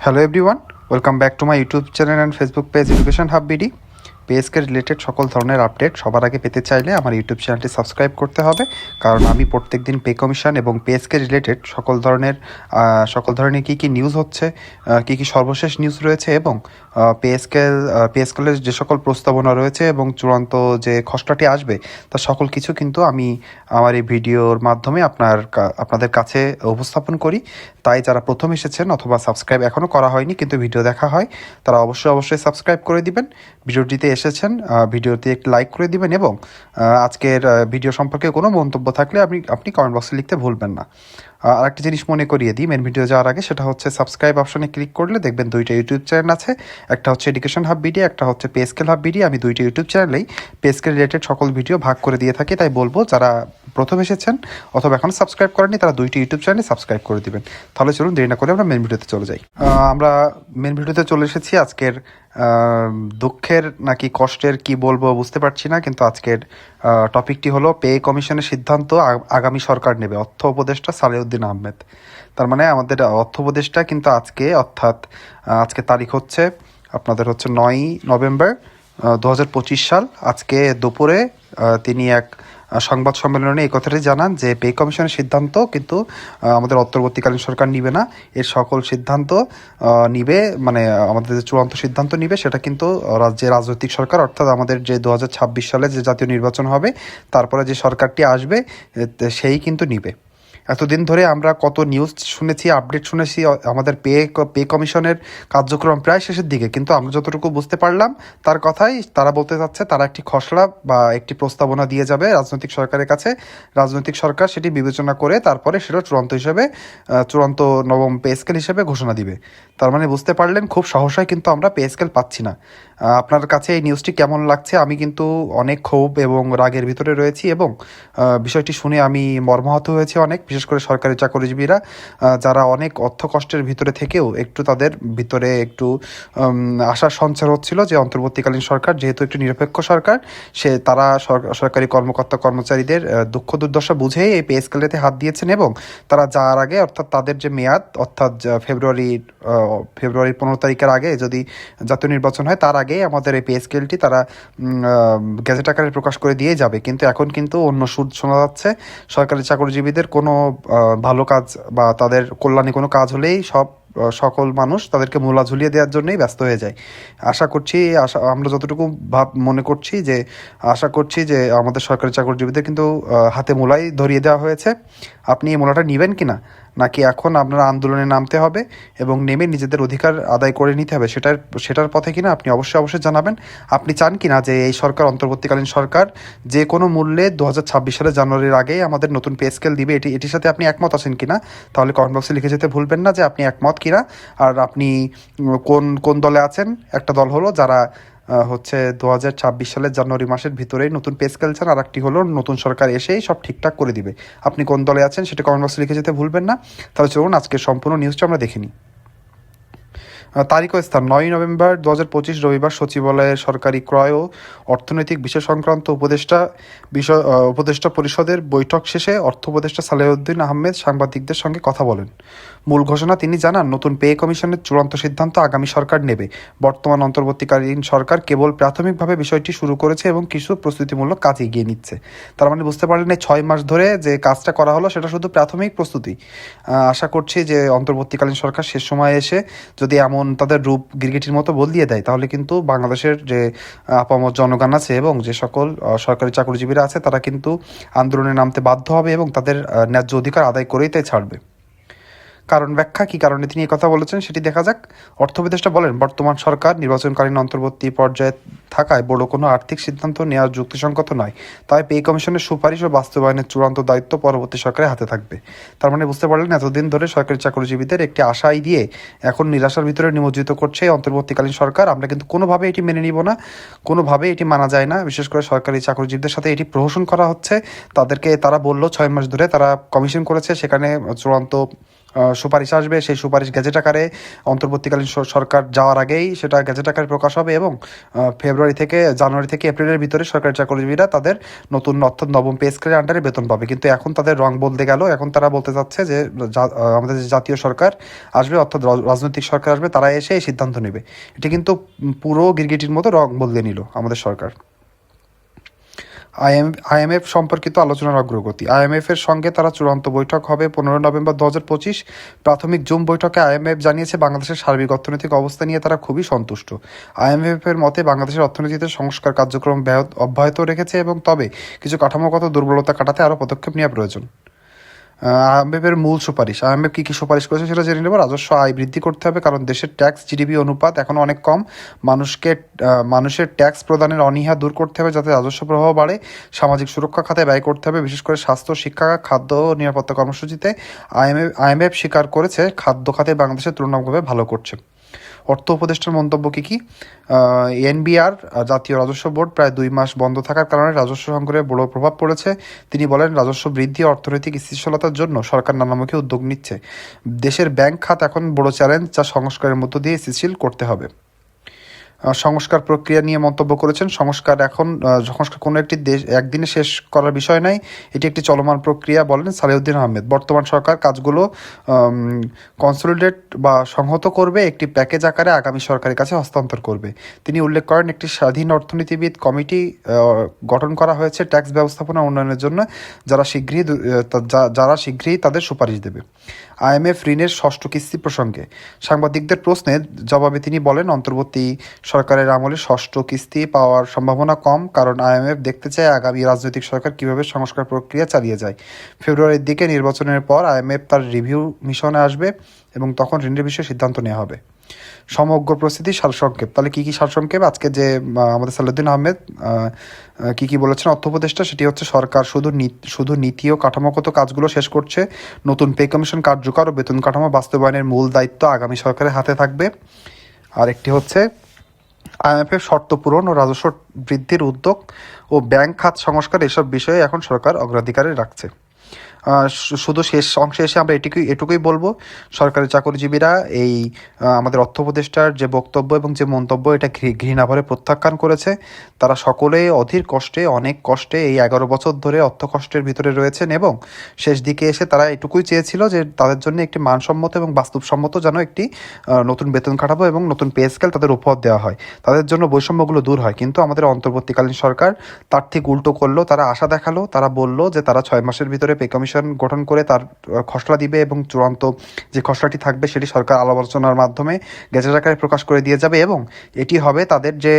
Hello everyone, welcome back to my YouTube channel and Facebook page education hub BD. পেএসকে related সকল ধরনের update সবার আগে পেতে চাইলে আমার ইউটিউব চ্যানেলটি সাবস্ক্রাইব করতে হবে, কারণ আমি প্রত্যেকদিন পে কমিশন এবং পেএসকে রিলেটেড সকল ধরনের কী নিউজ হচ্ছে, কী সর্বশেষ নিউজ রয়েছে এবং পেএসকেলের যে সকল প্রস্তাবনা রয়েছে এবং চূড়ান্ত যে খসড়াটি আসবে তার সকল কিছু কিন্তু আমি আমার এই ভিডিওর মাধ্যমে আপনাদের কাছে উপস্থাপন করি। তাই যারা প্রথম এসেছেন অথবা সাবস্ক্রাইব এখনও করা হয়নি কিন্তু ভিডিও দেখা হয়, তারা অবশ্যই সাবস্ক্রাইব করে দিবেন। ভিডিওটিতে এসেছেন, ভিডিওতে একটি লাইক করে দিবেন এবং আজকের ভিডিও সম্পর্কে কোনো মন্তব্য থাকলে আপনি কমেন্ট বক্সে লিখতে ভুলবেন না। আরেকটা জিনিস মনে করিয়ে দিই মেন ভিডিও যাওয়ার আগে, সেটা হচ্ছে সাবস্ক্রাইব অপশনে ক্লিক করলে দেখবেন দুইটা ইউটিউব চ্যানেল আছে। একটা হচ্ছে এডুকেশন হাব বিডি, একটা হচ্ছে পেএসকেল হাব বিডি। আমি দুইটা ইউটিউব চ্যানেলেই পেএসকেল রিলেটেড সকল ভিডিও ভাগ করে দিয়ে থাকি। তাই বলবো যারা প্রথম এসেছেন অথবা এখন সাবস্ক্রাইব করেননি তারা দুইটি ইউটিউব চ্যানেলে সাবস্ক্রাইব করে দিবেন। তাহলে চলুন দেরি না করে আমরা মেন ভিডিওতে চলে যাই। আমরা মেন ভিডিওতে চলে এসেছি। আজকের দুঃখের নাকি কষ্টের কি বলবো বুঝতে পারছি না, কিন্তু আজকের টপিকটি হলো পে কমিশনের সিদ্ধান্ত আগামী সরকার নেবে, অর্থ উপদেষ্টা সালেউদ্দিন আহমেদ। তার মানে আমাদের অর্থ উপদেষ্টা কিন্তু আজকে তারিখ হচ্ছে আপনাদের হচ্ছে 9 নভেম্বর 2025 সাল। আজকে দুপুরে তিনি এক সংবাদ সম্মেলনে এই কথাটি জানান যে পে কমিশনের সিদ্ধান্ত কিন্তু আমাদের অন্তর্বর্তীকালীন সরকার নিবে না, এর সকল সিদ্ধান্ত নিবে, মানে আমাদের যে চূড়ান্ত সিদ্ধান্ত নিবে সেটা কিন্তু যে রাজনৈতিক সরকার, অর্থাৎ আমাদের যে 2026 সালে যে জাতীয় নির্বাচন হবে তারপরে যে সরকারটি আসবে সেই কিন্তু নিবে। এতদিন ধরে আমরা কত নিউজ শুনেছি, আপডেট শুনেছি, আমাদের পে কমিশনের কার্যক্রম প্রায় শেষের দিকে, কিন্তু আমরা যতটুকু বুঝতে পারলাম তার কথাই তারা বলতে চাচ্ছে তারা একটি খসড়া বা একটি প্রস্তাবনা দিয়ে যাবে রাজনৈতিক সরকারের কাছে। রাজনৈতিক সরকার সেটি বিবেচনা করে তারপরে সেটা চূড়ান্ত নবম পে স্কেল হিসেবে ঘোষণা দিবে। তার মানে বুঝতে পারলেন খুব সহসাই কিন্তু আমরা পে স্কেল পাচ্ছি না। আপনার কাছে এই নিউজটি কেমন লাগছে? আমি কিন্তু অনেক ক্ষোভ এবং রাগের ভিতরে রয়েছি এবং বিষয়টি শুনে আমি মর্মাহত হয়েছি অনেক, বিশেষ করে সরকারি চাকরিজীবীরা যারা অনেক অর্থ কষ্টের ভিতরে থেকেও একটু তাদের ভিতরে একটু আশার সঞ্চার হচ্ছিল যে অন্তর্বর্তীকালীন সরকার যেহেতু একটি নিরপেক্ষ সরকার, তারা সরকারি কর্মচারীদের দুঃখ দুর্দশা বুঝেই এই পে স্কেলেতে হাত দিয়েছেন এবং তারা যাওয়ার আগে, অর্থাৎ তাদের যে মেয়াদ, অর্থাৎ ফেব্রুয়ারির 15 তারিখের আগে যদি জাতীয় নির্বাচন হয় তার আগে আমাদের এই পে স্কেলটি তারা গেজেট আকারে প্রকাশ করে দিয়ে যাবে। কিন্তু এখন কিন্তু অন্য সুর শোনা যাচ্ছে। সরকারি চাকরিজীবীদের কোনো ভালো কাজ বা তাদের কল্যাণে কোনো কাজ হলেই সকল মানুষ তাদেরকে মূলা ঝুলিয়ে দেওয়ার জন্যই ব্যস্ত হয়ে যায়। আমরা যতটুকু মনে করছি যে আশা করছি যে আমাদের সরকারি চাকরিজীবীদের কিন্তু হাতে মূলাই ধরিয়ে দেওয়া হয়েছে। আপনি এই মূলাটা নেবেন কিনা, নাকি এখন আপনারা আন্দোলনে নামতে হবে এবং নেমে নিজেদের অধিকার আদায় করে নিতে হবে সেটার পথে কিনা আপনি অবশ্যই জানাবেন। আপনি চান কিনা যে এই সরকার, অন্তর্বর্তীকালীন সরকার, যে কোনো মূল্যে 2026 সালের জানুয়ারির আগেই আমাদের নতুন পে স্কেল দিবে, এটির সাথে আপনি একমত আছেন কিনা? তাহলে কমেন্ট বক্সে লিখে যেতে ভুলবেন না যে আপনি একমত কিনা, আর আপনি কোন দলে আছেন। একটা দল হলো যারা হচ্ছে 2026 সালের জানুয়ারি মাসের ভিতরেই নতুন পে স্কেল চান, আর একটি হলো নতুন সরকার এসেই সব ঠিকঠাক করে দিবে। আপনি কোন দলে আছেন সেটা কমেন্ট বক্সে লিখে যেতে ভুলবেন না। তাহলে চলুন আজকের সম্পূর্ণ নিউজটা আমরা দেখে নিই। তারিখ ও স্থান: 9 নভেম্বর 2025 রবিবার সচিবালয়ের সরকারি ক্রয় ও অর্থনৈতিক বিষয় সংক্রান্ত উপদেষ্টা পরিষদের বৈঠক শেষে অর্থ উপদেষ্টা সালেউদ্দিন আহমেদ সাংবাদিকদের সঙ্গে কথা বলেন। মূল ঘোষণা তিনি জানান, নতুন পে কমিশনের চূড়ান্ত সিদ্ধান্ত আগামী সরকার নেবে। বর্তমান অন্তর্বর্তীকালীন সরকার কেবল প্রাথমিকভাবে বিষয়টি শুরু করেছে এবং কিছু প্রস্তুতিমূলক কাজ এগিয়ে নিচ্ছে। তার মানে বুঝতে পারলেন এই 6 মাস ধরে যে কাজটা করা হলো সেটা শুধু প্রাথমিক প্রস্তুতি। আশা করছি যে অন্তর্বর্তীকালীন সরকার শেষ সময়ে এসে যদি এমন তাদের রূপ গিরগিটির মতো বদলিয়ে দেয় তাহলে কিন্তু বাংলাদেশের যে আপামর জনগণ আছে এবং যে সকল সরকারি চাকরিজীবীরা আছে তারা কিন্তু আন্দোলনে নামতে বাধ্য হবে এবং তাদের ন্যায্য অধিকার আদায় করেই তাই ছাড়বে। কারণ ব্যাখ্যা কী কারণে তিনি এই কথা বলেছেন সেটি দেখা যাক। অর্থ উপদেষ্টা বলেন, বর্তমান সরকার নির্বাচনকালীন অন্তর্বর্তী পর্যায়ে থাকায় বড় কোনো আর্থিক সিদ্ধান্ত নেওয়ার যুক্তিসঙ্গত নয়। তাই পে কমিশনের সুপারিশ ও বাস্তবায়নের চূড়ান্ত দায়িত্ব পরবর্তী সরকারের হাতে থাকবে। তার মানে বুঝতে পারলেন এতদিন ধরে সরকারি চাকরিজীবীদের একটি আশাই দিয়ে এখন নিরাশার ভিতরে নিমজ্জিত করছে অন্তর্বর্তীকালীন সরকার। আমরা কিন্তু কোনোভাবে এটি মেনে নিব না, কোনোভাবে এটি মানা যায় না। বিশেষ করে সরকারি চাকরিজীবীদের সাথে এটি প্রহসন করা হচ্ছে। তারা বলল 6 মাস ধরে তারা কমিশন করেছে, সেখানে চূড়ান্ত সুপারিশ আসবে, সেই সুপারিশ গেজেট আকারে অন্তর্বর্তীকালীন সরকার যাওয়ার আগেই সেটা গেজেট আকারে প্রকাশ হবে এবং জানুয়ারি থেকে এপ্রিলের ভিতরে সরকারি চাকরিজীবীরা তাদের নতুন অর্থাৎ নবম পে স্কেলের আন্ডারে বেতন পাবে। কিন্তু এখন তাদের রং বদলে গেল। এখন তারা বলতে চাচ্ছে যে আমাদের যে জাতীয় সরকার আসবে অর্থাৎ রাজনৈতিক সরকার আসবে, তারা এসে এই সিদ্ধান্ত নেবে। এটি কিন্তু পুরো গিরগিটির মতো রং বদলে নিল আমাদের সরকার। আইএমএফ সম্পর্কিত আলোচনার অগ্রগতি। আইএমএফ এর সঙ্গে তারা চূড়ান্ত বৈঠক হবে 15 নভেম্বর 2025। প্রাথমিক জুম বৈঠকে আইএমএফ জানিয়েছে বাংলাদেশের সার্বিক অর্থনৈতিক অবস্থা নিয়ে তারা খুবই সন্তুষ্ট। আইএমএফ এর মতে বাংলাদেশের অর্থনীতিতে সংস্কার কার্যক্রম অব্যাহত রেখেছে এবং তবে কিছু কাঠামোগত দুর্বলতা কাটাতে আরও পদক্ষেপ নেওয়া প্রয়োজন। আইএমএফের মূল সুপারিশ। আইএমএফ কী কী সুপারিশ করেছে সেটা জেনে নেব। রাজস্ব আয় বৃদ্ধি করতে হবে, কারণ দেশের ট্যাক্স জিডিপি অনুপাত এখনও অনেক কম। মানুষের ট্যাক্স প্রদানের অনীহা দূর করতে হবে যাতে রাজস্ব প্রবাহ বাড়ে। সামাজিক সুরক্ষা খাতে ব্যয় করতে হবে, বিশেষ করে স্বাস্থ্য, শিক্ষা, খাদ্য ও নিরাপত্তা কর্মসূচিতে। আইএমএফ স্বীকার করেছে খাদ্য খাতে বাংলাদেশের তুলনামূলকভাবে ভালো করছে। অর্থ উপদেষ্টার মন্তব্য কী? এনবিআর জাতীয় রাজস্ব বোর্ড প্রায় 2 মাস বন্ধ থাকার কারণে রাজস্ব সংগ্রহে বড় প্রভাব পড়েছে। তিনি বলেন, রাজস্ব বৃদ্ধি অর্থনৈতিক স্থিতিশীলতার জন্য সরকার নানামুখী উদ্যোগ নিচ্ছে। দেশের ব্যাংক খাত এখন বড় চ্যালেঞ্জ, যা সংস্কারের মধ্য দিয়ে স্থিতিশীল করতে হবে। সংস্কার প্রক্রিয়া নিয়ে মন্তব্য করেছেন, সংস্কার কোনো একটি দেশ একদিনে শেষ করার বিষয় নয়, এটি একটি চলমান প্রক্রিয়া বলেন সালেউদ্দিন আহমেদ। বর্তমান সরকার কাজগুলো কনসলিডেট বা সংহত করবে, একটি প্যাকেজ আকারে আগামী সরকারের কাছে হস্তান্তর করবে। তিনি উল্লেখ করেন, একটি স্বাধীন অর্থনীতিবিদ কমিটি গঠন করা হয়েছে ট্যাক্স ব্যবস্থাপনা উন্নয়নের জন্য, যারা শীঘ্রই তাদের সুপারিশ দেবে। আইএমএফ ঋণের ষষ্ঠ কিস্তি প্রসঙ্গে সাংবাদিকদের প্রশ্নের জবাবে তিনি বলেন, অন্তর্বর্তী সরকারের আমলে ষষ্ঠ কিস্তি পাওয়ার সম্ভাবনা কম, কারণ আইএমএফ দেখতে চায় আগামী রাজনৈতিক সরকার কীভাবে সংস্কার প্রক্রিয়া চালিয়ে যায়। ফেব্রুয়ারির দিকে নির্বাচনের পর আইএমএফ তার রিভিউ মিশনে আসবে এবং তখন ঋণের বিষয়ে সিদ্ধান্ত নেওয়া হবে। সমগ্র প্রস্তুতি সারসংক্ষেপ। তাহলে কী কী সারসংক্ষেপ আজকে যে আমাদের সালেউদ্দিন আহমেদ কী বলেছেন অর্থ উপদেষ্টা, সেটি হচ্ছে সরকার শুধু নীতি ও কাঠামোগত কাজগুলো শেষ করছে। নতুন পে কমিশন কার্যকর ও বেতন কাঠামো বাস্তবায়নের মূল দায়িত্ব আগামী সরকারের হাতে থাকবে। আর একটি হচ্ছে আইএমএফের শর্ত পূরণ ও রাজস্ব বৃদ্ধির উদ্যোগ ও ব্যাংক খাত সংস্কার, এসব বিষয়ে এখন সরকার অগ্রাধিকারে রাখছে। শুধু শেষ অংশে এসে আমরা এটুকুই বলবো, সরকারি চাকরিজীবীরা এই আমাদের অর্থ উপদেষ্টার যে বক্তব্য এবং যে মন্তব্য, এটা ঘৃণাভরে প্রত্যাখ্যান করেছে। তারা সকলে অনেক কষ্টে এই 11 বছর ধরে অর্থ কষ্টের ভিতরে রয়েছেন এবং শেষ দিকে এসে তারা এটুকুই চেয়েছিল যে তাদের জন্য একটি মানসম্মত এবং বাস্তবসম্মত যেন একটি নতুন বেতন কাঠামো এবং নতুন পে স্কেল তাদের উপহার দেওয়া হয়, তাদের জন্য বৈষম্যগুলো দূর হয়। কিন্তু আমাদের অন্তর্বর্তীকালীন সরকার তার ঠিক উল্টো করলো। তারা আশা দেখালো, তারা বলল যে তারা 6 মাসের ভিতরে পে কমিশন গঠন করে তার খসড়া দিবে এবং চূড়ান্ত যে খসড়াটি থাকবে সেটি সরকার আলাপ আলোচনার মাধ্যমে গেজেট আকারে প্রকাশ করে দিয়ে যাবে এবং এটি হবে তাদের যে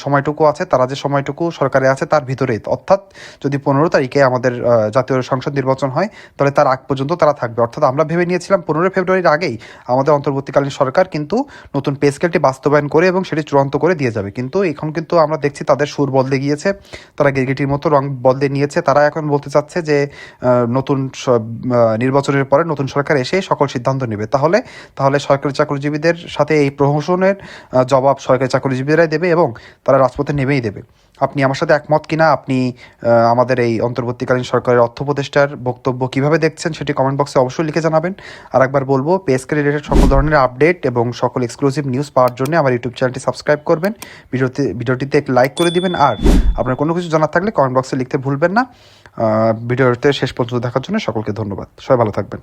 সময়টুকু আছে, তারা যে সময়টুকু সরকারে আছে তার ভিতরে, অর্থাৎ যদি 15 তারিখে আমাদের জাতীয় সংসদ নির্বাচন হয় তাহলে তার আগ পর্যন্ত তারা থাকবে। অর্থাৎ আমরা ভেবে নিয়েছিলাম 15 ফেব্রুয়ারির আগেই আমাদের অন্তর্বর্তীকালীন সরকার কিন্তু নতুন পে স্কেলটি বাস্তবায়ন করে এবং সেটি চূড়ান্ত করে দিয়ে যাবে। কিন্তু এখন কিন্তু আমরা দেখছি তাদের সুর বদলে গিয়েছে, তারা গিরগিটির মতো রং বদলে নিয়েছে। তারা এখন বলতে চাচ্ছে যে নতুন নির্বাচনের পরে নতুন সরকার এসে সকল সিদ্ধান্ত নেবে। তাহলে সরকারি চাকরিজীবীদের সাথে এই প্রহসনের জবাব সরকারি চাকরিজীবীরাই দেবে এবং তারা রাজপথে নেমেই দেবে। আপনি আমার সাথে একমত কিনা, আপনি আমাদের এই অন্তর্বর্তীকালীন সরকারের অর্থ উপদেষ্টার বক্তব্য কিভাবে দেখছেন সেটি কমেন্ট বক্সে অবশ্যই লিখে জানাবেন। আর একবার বলবো, পে স্কেল রিলেটেড সকল ধরনের আপডেট এবং সকল এক্সক্লুসিভ নিউজ পাওয়ার জন্য আমার ইউটিউব চ্যানেলটি সাবস্ক্রাইব করবেন, ভিডিওটিতে এক লাইক করে দিবেন, আর আপনার কোনো কিছু জানার থাকলে কমেন্ট বক্সে লিখতে ভুলবেন না। ভিডিওতে শেষ পর্যন্ত দেখার জন্য সকলকে ধন্যবাদ। সবাই ভালো থাকবেন।